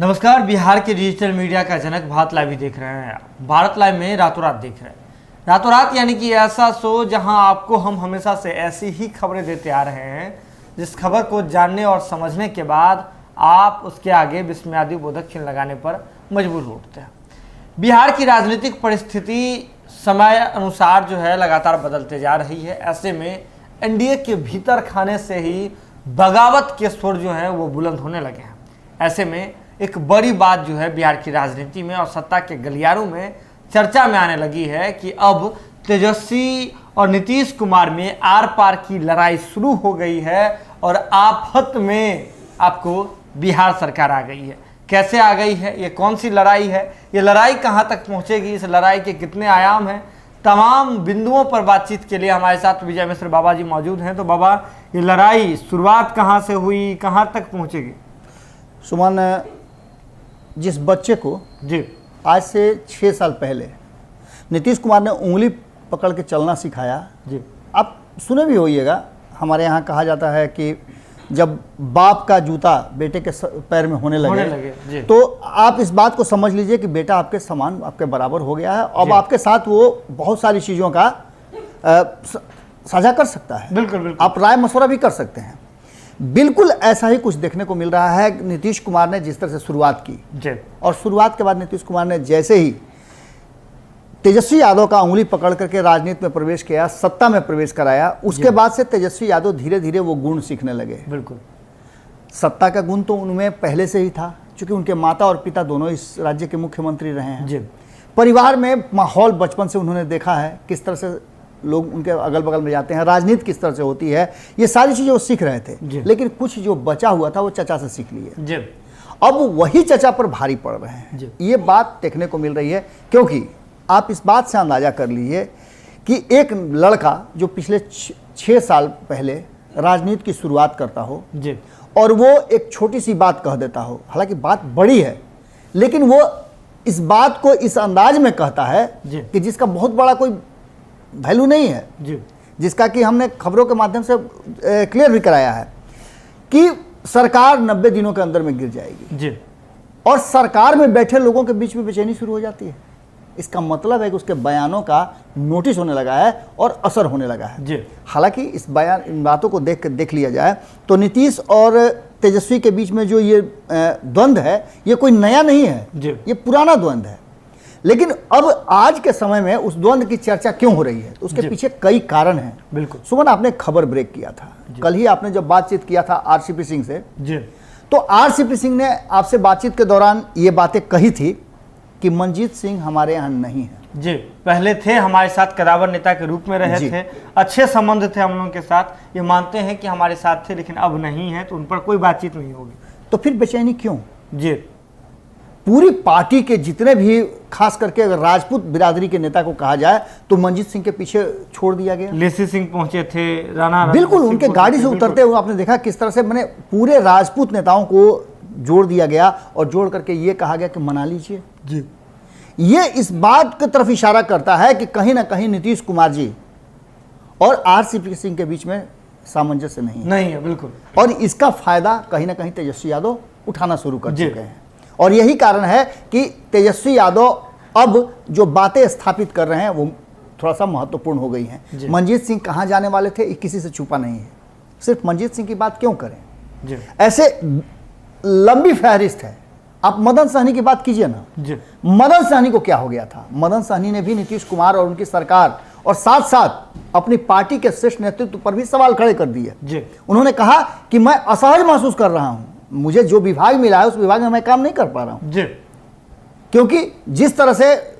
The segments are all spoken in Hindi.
नमस्कार। बिहार के डिजिटल मीडिया का जनक भारत लाइव देख रहे हैं। भारत लाइव में रातों रात देख रहे हैं। रातों रात यानी कि ऐसा शो जहां आपको हम हमेशा से ऐसी ही खबरें देते आ रहे हैं जिस खबर को जानने और समझने के बाद आप उसके आगे विस्मयादि बोधक चिन्ह लगाने पर मजबूर हो उठते हैं। बिहार की राजनीतिक परिस्थिति समय अनुसार जो है लगातार बदलते जा रही है। ऐसे में एनडीए के भीतर खाने से ही बगावत के स्वर जो है वो बुलंद होने लगे हैं। ऐसे में एक बड़ी बात जो है बिहार की राजनीति में और सत्ता के गलियारों में चर्चा में आने लगी है कि अब तेजस्वी और नीतीश कुमार में आर पार की लड़ाई शुरू हो गई है और आफत में आपको बिहार सरकार आ गई है। कैसे आ गई है, ये कौन सी लड़ाई है, ये लड़ाई कहां तक पहुंचेगी, इस लड़ाई के कितने आयाम हैं, तमाम बिंदुओं पर बातचीत के लिए हमारे साथ विजय मिश्र बाबा जी मौजूद हैं। तो बाबा, ये लड़ाई शुरुआत कहां से हुई, कहां तक पहुंचेगी? सुमन, जिस बच्चे को जी आज से 6 साल पहले नीतीश कुमार ने उंगली पकड़ के चलना सिखाया, जी आप सुने भी होइएगा, हमारे यहाँ कहा जाता है कि जब बाप का जूता बेटे के पैर में होने लगे जी। तो आप इस बात को समझ लीजिए कि बेटा आपके समान, आपके बराबर हो गया है। अब आपके साथ वो बहुत सारी चीज़ों का साझा कर सकता है। बिल्कुल बिल्कुल। आप राय मशवरा भी कर सकते हैं। बिल्कुल ऐसा ही कुछ देखने को मिल रहा है। नीतीश कुमार ने जिस तरह से शुरुआत की जी, और शुरुआत के बाद नीतीश कुमार ने जैसे ही तेजस्वी यादव का उंगली पकड़ करके राजनीति में प्रवेश किया, सत्ता में प्रवेश कराया, उसके बाद से तेजस्वी यादव धीरे धीरे वो गुण सीखने लगे। बिल्कुल। सत्ता का गुण तो उनमें पहले से ही था, क्योंकि उनके माता और पिता दोनों इस राज्य के मुख्यमंत्री रहे हैं। जी। परिवार में माहौल बचपन से उन्होंने देखा है, किस तरह से लोग उनके अगल बगल में जाते हैं, राजनीति किस तरह से होती है, ये सारी चीज़ें वो सीख रहे थे। लेकिन कुछ जो बचा हुआ था वो चचा से सीख लिए। जी। अब वही चचा पर भारी पड़ रहे हैं। ये बात देखने को मिल रही है, क्योंकि आप इस बात से अंदाजा कर लीजिए कि एक लड़का जो पिछले 6 साल पहले राजनीति की शुरुआत करता हो जी, और वो एक छोटी सी बात कह देता हो, हालांकि बात बड़ी है, लेकिन वो इस बात को इस अंदाज में कहता है कि जिसका बहुत बड़ा कोई वैल्यू नहीं है जी, जिसका कि हमने खबरों के माध्यम से क्लियर भी कराया है कि सरकार 90 दिनों के अंदर में गिर जाएगी जी। और सरकार में बैठे लोगों के बीच में बेचैनी शुरू हो जाती है। इसका मतलब है कि उसके बयानों का नोटिस होने लगा है और असर होने लगा है जी। हालांकि इन बातों को देख लिया जाए तो नीतीश और तेजस्वी के बीच में जो ये द्वंद्व है, ये कोई नया नहीं है जी। ये पुराना द्वंद्व है। लेकिन अब आज के समय में उस द्वंद्व की चर्चा क्यों हो रही है, तो उसके पीछे कई कारण हैं। बिल्कुल। सुमन, आपने खबर ब्रेक किया था कल ही, आपने जब बातचीत किया था आरसीपी सिंह से जी, तो आरसीपी सिंह ने आपसे बातचीत के दौरान ये बातें कही थी कि मनजीत सिंह हमारे यहाँ नहीं है। जी, पहले थे हमारे साथ, कदावर नेता के रूप में रहे थे, अच्छे संबंध थे हम लोगों के साथ, ये मानते हैं कि हमारे साथ थे, लेकिन अब नहीं है, तो उन पर कोई बातचीत नहीं होगी। तो फिर बेचैनी क्यों? जी, पूरी पार्टी के जितने भी, खास करके अगर राजपूत बिरादरी के नेता को कहा जाए, तो मनजीत सिंह के पीछे छोड़ दिया गया। लेसी सिंह पहुंचे थे, राणा बिल्कुल, उनके गाड़ी से उतरते हुए आपने देखा किस तरह से मैंने पूरे राजपूत नेताओं को जोड़ दिया गया और जोड़ करके ये कहा गया कि मना लीजिए। जी, ये इस बात की तरफ इशारा करता है कि कहीं ना कहीं नीतीश कुमार जी और आरसीपी सिंह के बीच में सामंजस्य नहीं है। बिल्कुल। और इसका फायदा कहीं ना कहीं तेजस्वी यादव उठाना शुरू कर चुके हैं और यही कारण है कि तेजस्वी यादव अब जो बातें स्थापित कर रहे हैं वो थोड़ा सा महत्वपूर्ण हो गई हैं। मनजीत सिंह कहाँ जाने वाले थे, ये किसी से छुपा नहीं है। सिर्फ मनजीत सिंह की बात क्यों करें, जी। ऐसे लंबी फहरिस्त है। आप मदन सहनी की बात कीजिए ना। जी। मदन सहनी को क्या हो गया था? मदन सहनी ने भी नीतीश कुमार और उनकी सरकार और साथ साथ अपनी पार्टी के श्रेष्ठ नेतृत्व पर भी सवाल खड़े कर दिए। उन्होंने कहा कि मैं असहज महसूस कर रहा हूं, मुझे जो विभाग मिला है उस विभाग में मैं काम नहीं कर पा रहा हूं, क्योंकि जिस तरह से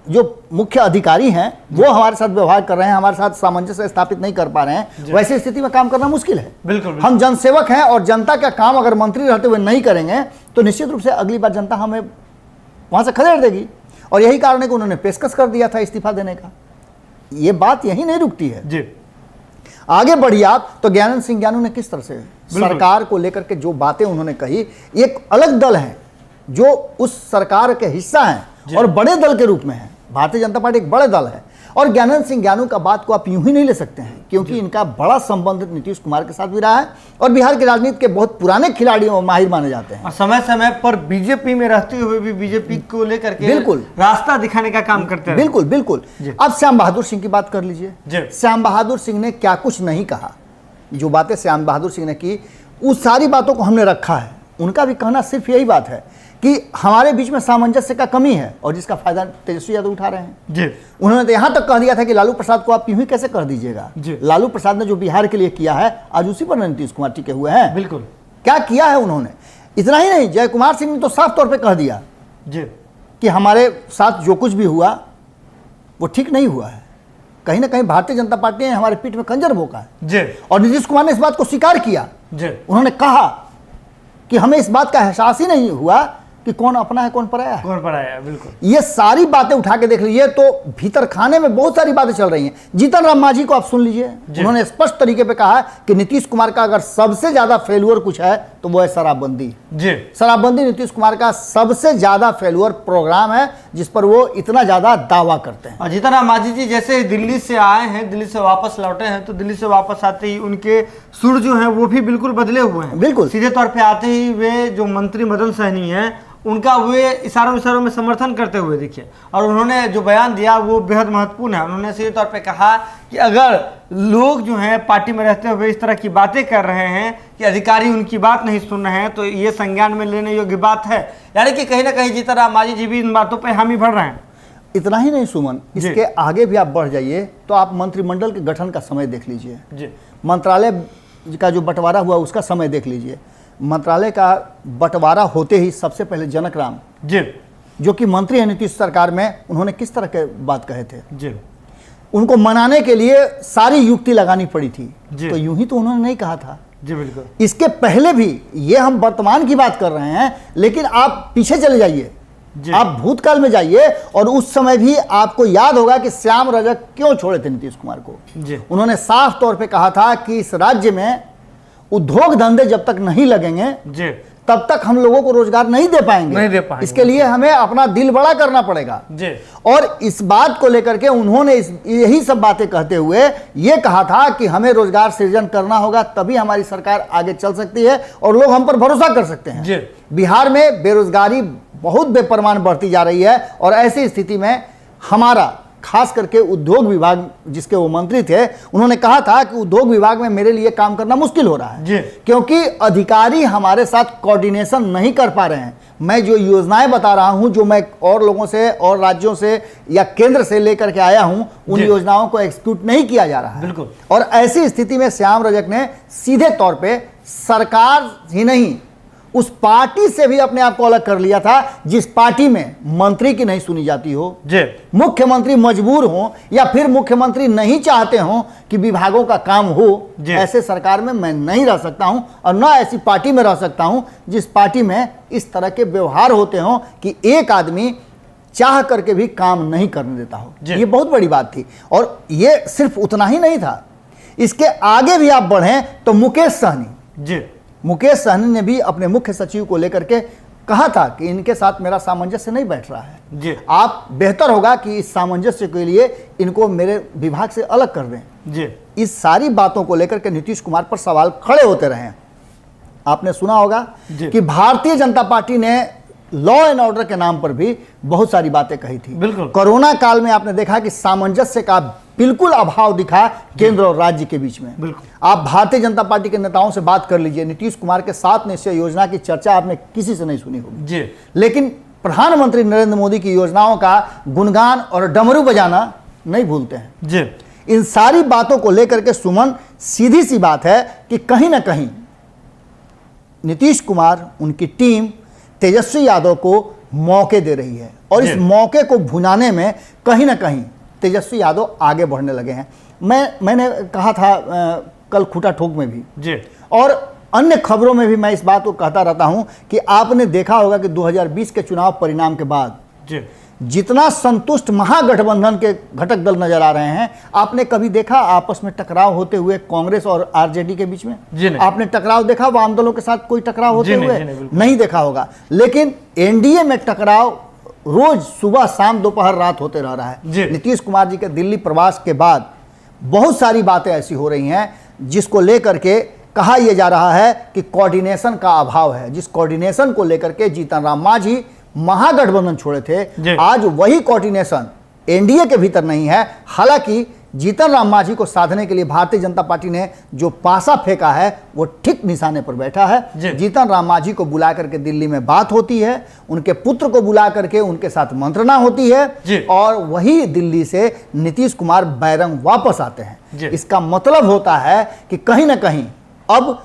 जो मुख्य अधिकारी हैं वो हमारे साथ व्यवहार कर रहे हैं, हमारे साथ सामंजस्य स्थापित नहीं कर पा रहे हैं, वैसी स्थिति में काम करना मुश्किल है। बिल्कुल। हम जनसेवक हैं और जनता का काम अगर मंत्री रहते हुए नहीं करेंगे तो निश्चित रूप से अगली बार जनता हमें वहां से खदेड़ देगी। और यही कारण है कि उन्होंने पेशकश कर दिया था इस्तीफा देने का। ये बात यही नहीं रुकती है जी। आगे बढ़िए आप तो ज्ञानंद सिंह ज्ञानू ने किस तरह से सरकार को लेकर के जो बातें उन्होंने कही, एक अलग दल है जो उस सरकार के हिस्सा हैं और बड़े दल के रूप में है। भारतीय जनता पार्टी एक बड़े दल है और ज्ञानंद सिंह ज्ञानू का बात को आप यूं ही नहीं ले सकते हैं, क्योंकि इनका बड़ा संबंध नीतीश कुमार के साथ भी रहा है और बिहार की राजनीति के बहुत पुराने खिलाड़ी और माहिर माने जाते हैं। और समय समय पर बीजेपी में रहते हुए भी बीजेपी को लेकर के बिल्कुल रास्ता दिखाने का काम करते हैं। बिल्कुल बिल्कुल। अब श्याम बहादुर सिंह की बात कर लीजिए। श्याम बहादुर सिंह ने क्या कुछ नहीं कहा। जो बातें श्याम बहादुर सिंह ने की, उस सारी बातों को हमने रखा है। उनका भी कहना सिर्फ यही बात है कि हमारे बीच में सामंजस्य का कमी है और जिसका फायदा तेजस्वी यादव उठा रहे हैं जी। उन्होंने तो यहां तक कह दिया था कि लालू प्रसाद को आप यूं ही कैसे कर दीजिएगा। लालू प्रसाद ने जो बिहार के लिए किया है, आज उसी पर नीतीश कुमार टिके हुए हैं। बिल्कुल, क्या किया है उन्होंने। इतना ही नहीं, जय कुमार सिंह ने तो साफ तौर पर कह दिया जी कि हमारे साथ जो कुछ भी हुआ वो ठीक नहीं हुआ है। कहीं ना कहीं भारतीय जनता पार्टी ने हमारे पीठ में खंजर भोंका है जी। और नीतीश कुमार ने इस बात को स्वीकार किया जी। उन्होंने कहा कि हमें इस बात का एहसास ही नहीं हुआ कि कौन अपना है कौन पराया है। कौन पराया है, बिल्कुल। ये सारी बातें उठा के देख लीजिए तो भीतर खाने में बहुत सारी बातें चल रही हैं। जीतन राम मांझी को आप सुन लीजिए, उन्होंने स्पष्ट तरीके पे कहा कि नीतीश कुमार का अगर सबसे ज्यादा फेल्यूर कुछ है तो वो है शराबबंदी जी। शराबबंदी नीतीश कुमार का सबसे ज्यादा फेल्यूर प्रोग्राम है जिस पर वो इतना ज्यादा दावा करते हैं। और जीतन राम मांझी जी जैसे दिल्ली से आए हैं, दिल्ली से वापस लौटे हैं, तो दिल्ली से वापस आते ही उनके सुर जो है वो भी बिल्कुल बदले हुए हैं। बिल्कुल सीधे तौर पर आते ही वे जो मंत्री मदन सहनी है उनका वे इशारों में समर्थन करते हुए दिखे और उन्होंने जो बयान दिया वो बेहद महत्वपूर्ण है। उन्होंने सीधे तौर पे कहा कि अगर लोग जो हैं पार्टी में रहते हुए इस तरह की बातें कर रहे हैं कि अधिकारी उनकी बात नहीं सुन रहे हैं तो ये संज्ञान में लेने योग्य बात है। यानी कि कहीं ना कहीं जीतन राम मांझी जी भी इन बातों पर हामी भर रहे हैं। इतना ही नहीं सुमन, इसके आगे भी आप बढ़ जाइए तो आप मंत्रिमंडल के गठन का समय देख लीजिए, मंत्रालय का जो बंटवारा हुआ उसका समय देख लीजिए। मंत्रालय का बंटवारा होते ही सबसे पहले जनक राम जी, जो कि मंत्री है नीतीश सरकार में, उन्होंने किस तरह के बात कहे थे जी। उनको मनाने के लिए सारी युक्ति लगानी पड़ी थी, तो यूं ही तो उन्होंने नहीं कहा था जी। बिल्कुल, इसके पहले भी, ये हम वर्तमान की बात कर रहे हैं, लेकिन आप पीछे चले जाइए, आप भूतकाल में जाइए और उस समय भी आपको याद होगा कि श्याम रजक क्यों छोड़े थे नीतीश कुमार को जी। उन्होंने साफ तौर पे कहा था कि इस राज्य में उद्योग धंधे जब तक नहीं लगेंगे जी, तब तक हम लोगों को रोजगार नहीं दे पाएंगे। इसके लिए हमें अपना दिल बड़ा करना पड़ेगा जी। और इस बात को लेकर के उन्होंने यही सब बातें कहते हुए ये कहा था कि हमें रोजगार सृजन करना होगा, तभी हमारी सरकार आगे चल सकती है और लोग हम पर भरोसा कर सकते हैं जी। बिहार में बेरोजगारी बहुत बेपरवान बढ़ती जा रही है और ऐसी स्थिति में हमारा खास करके उद्योग विभाग, जिसके वो मंत्री थे, उन्होंने कहा था कि उद्योग विभाग में मेरे लिए काम करना मुश्किल हो रहा है क्योंकि अधिकारी हमारे साथ कोऑर्डिनेशन नहीं कर पा रहे हैं। मैं जो योजनाएं बता रहा हूं, जो मैं और लोगों से और राज्यों से या केंद्र से लेकर के आया हूं, उन योजनाओं को एग्जीक्यूट नहीं किया जा रहा है। बिल्कुल। और ऐसी स्थिति में श्याम रजक ने सीधे तौर पर सरकार ही नहीं, उस पार्टी से भी अपने आप को अलग कर लिया था जिस पार्टी में मंत्री की नहीं सुनी जाती हो, मुख्यमंत्री मजबूर हो या फिर मुख्यमंत्री नहीं चाहते हो कि विभागों का काम हो, ऐसे सरकार में मैं नहीं रह सकता हूं और ना ऐसी पार्टी में रह सकता हूं जिस पार्टी में इस तरह के व्यवहार होते हो कि एक आदमी चाह करके भी काम नहीं करने देता हो। ये बहुत बड़ी बात थी। और ये सिर्फ उतना ही नहीं था, इसके आगे भी आप बढ़ें तो मुकेश सहनी ने भी अपने मुख्य सचिव को लेकर के कहा था कि इनके साथ मेरा सामंजस्य नहीं बैठ रहा है जी। आप बेहतर होगा कि इस सामंजस्य के लिए इनको मेरे विभाग से अलग कर दें जी। इस सारी बातों को लेकर के नीतीश कुमार पर सवाल खड़े होते रहे। आपने सुना होगा कि भारतीय जनता पार्टी ने लॉ एंड ऑर्डर के नाम पर भी बहुत सारी बातें कही थी। बिल्कुल, कोरोना काल में आपने देखा कि सामंजस्य का बिल्कुल अभाव दिखा केंद्र और राज्य के बीच में। बिल्कुल, आप भारतीय जनता पार्टी के नेताओं से बात कर लीजिए, नीतीश कुमार के 7 निश्चय योजना की चर्चा आपने किसी से नहीं सुनी होगी जी। लेकिन प्रधानमंत्री नरेंद्र मोदी की योजनाओं का गुणगान और डमरू बजाना नहीं भूलते हैं जी। इन सारी बातों को लेकर के सुमन, सीधी सी बात है कि कहीं ना कहीं नीतीश कुमार, उनकी टीम तेजस्वी यादव को मौके दे रही है और इस मौके को भुनाने में कहीं ना कहीं तेजस्वी यादव आगे बढ़ने लगे हैं। मैंने कहा था कल खूटा ठोक में भी जी, और अन्य खबरों में भी मैं इस बात को कहता रहता हूं कि आपने देखा होगा कि 2020 के चुनाव परिणाम के बाद जी, जितना संतुष्ट महागठबंधन के घटक दल नजर आ रहे हैं, आपने कभी देखा आपस में टकराव होते हुए कांग्रेस और आरजेडी के बीच में? आपने टकराव देखा वाम दलों के साथ कोई टकराव होते हुए? नहीं देखा होगा। लेकिन एनडीए में टकराव रोज सुबह शाम दोपहर रात होते रह रहा है। नीतीश कुमार जी के दिल्ली प्रवास के बाद बहुत सारी बातें ऐसी हो रही हैं जिसको लेकर के कहा यह जा रहा है कि कोऑर्डिनेशन का अभाव है। जिस कोऑर्डिनेशन को लेकर के जीतन राम मांझी महागठबंधन छोड़े थे, आज वही कोऑर्डिनेशन एनडीए के भीतर नहीं है। हालांकि जीतन राम मांझी को साधने के लिए भारतीय जनता पार्टी ने जो पासा फेंका है वो ठीक निशाने पर बैठा है। जीतन राम मांझी को बुला करके दिल्ली में बात होती है, उनके पुत्र को बुला करके उनके साथ मंत्रणा होती है और वही दिल्ली से नीतीश कुमार बैरंग वापस आते हैं। इसका मतलब होता है कि कहीं ना कहीं अब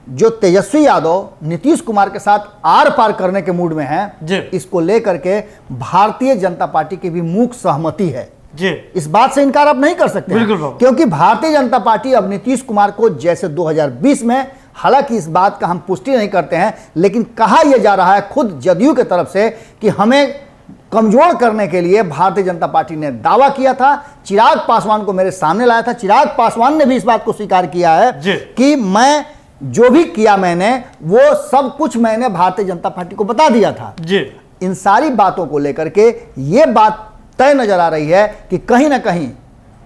जो तेजस्वी यादव नीतीश कुमार के साथ आर पार करने के मूड में हैं, इसको लेकर के भारतीय जनता पार्टी की भी मूक सहमति है। इस बात से इनकार आप नहीं कर सकते क्योंकि भारतीय जनता पार्टी अब नीतीश कुमार को जैसे 2020 में, हालांकि इस बात का हम पुष्टि नहीं करते हैं, लेकिन कहा यह जा रहा है खुद जदयू की तरफ से कि हमें कमजोर करने के लिए भारतीय जनता पार्टी ने दावा किया था। चिराग पासवान को मेरे सामने लाया था, चिराग पासवान ने भी इस बात को स्वीकार किया है कि मैं जो भी किया मैंने वो सब कुछ मैंने भारतीय जनता पार्टी को बता दिया था। इन सारी बातों को लेकर के ये बात तय नजर आ रही है कि कहीं ना कहीं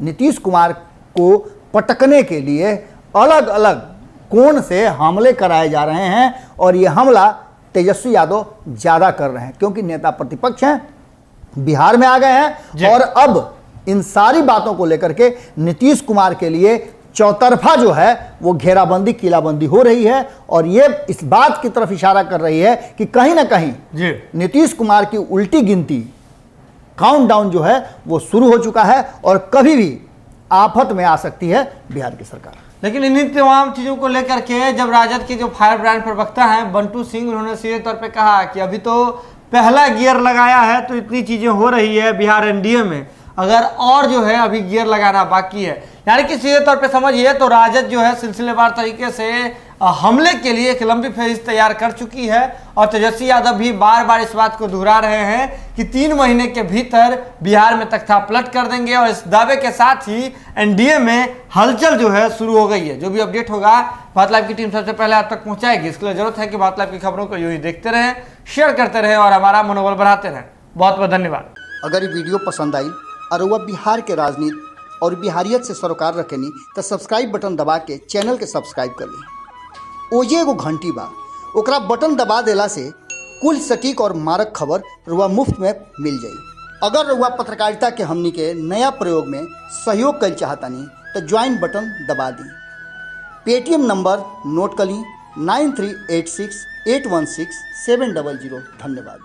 नीतीश कुमार को पटकने के लिए अलग अलग कोण से हमले कराए जा रहे हैं और ये हमला तेजस्वी यादव ज्यादा कर रहे हैं क्योंकि नेता प्रतिपक्ष हैं, बिहार में आ गए हैं और अब इन सारी बातों को लेकर के नीतीश कुमार के लिए चौतरफा जो है वो घेराबंदी किलाबंदी हो रही है और ये इस बात की तरफ इशारा कर रही है कि कहीं ना कहीं नीतीश कुमार की उल्टी गिनती काउंटडाउन जो है वो शुरू हो चुका है और कभी भी आफत में आ सकती है बिहार की सरकार। लेकिन इन्हीं तमाम चीजों को लेकर के जब राजद के जो फायर ब्रांड प्रवक्ता हैं बंटू सिंह, उन्होंने सीधे तौर पे कहा कि अभी तो पहला गियर लगाया है तो इतनी चीजें हो रही है बिहार एनडीए में, अगर और जो है अभी गियर लगाना बाकी है। यानी कि सीधे तौर पे समझिए तो राजद जो है सिलसिलेवार तरीके से हमले के लिए एक लंबी फहरिस्त तैयार कर चुकी है और तेजस्वी यादव भी बार बार इस बात को दोहरा रहे हैं कि 3 महीने के भीतर बिहार में तख्ता पलट कर देंगे और इस दावे के साथ ही एनडीए में हलचल जो है शुरू हो गई है। जो भी अपडेट होगा बात लाइव की टीम सबसे पहले आप तक पहुंचाएगी। इसके लिए जरूरत है कि बात लाइव की खबरों को यूं ही देखते रहें, शेयर करते रहें और हमारा मनोबल बढ़ाते रहें। बहुत बहुत धन्यवाद। अगर ये वीडियो पसंद आई और वह बिहार के राजनीति और बिहारियत से सरोकार रखेनी तो सब्सक्राइब बटन दबा के चैनल के सब्सक्राइब कर ली। ओजे एगो घंटी बा, ओकरा बटन दबा देला से कुल सटीक और मारक खबर रुआ मुफ्त में मिल जाई। अगर रुआ पत्रकारिता के हमनी के नया प्रयोग में सहयोग कर चाहतानी तो ज्वाइन बटन दबा दी। पेटीएम नंबर नोट कर ली 9386816700। धन्यवाद।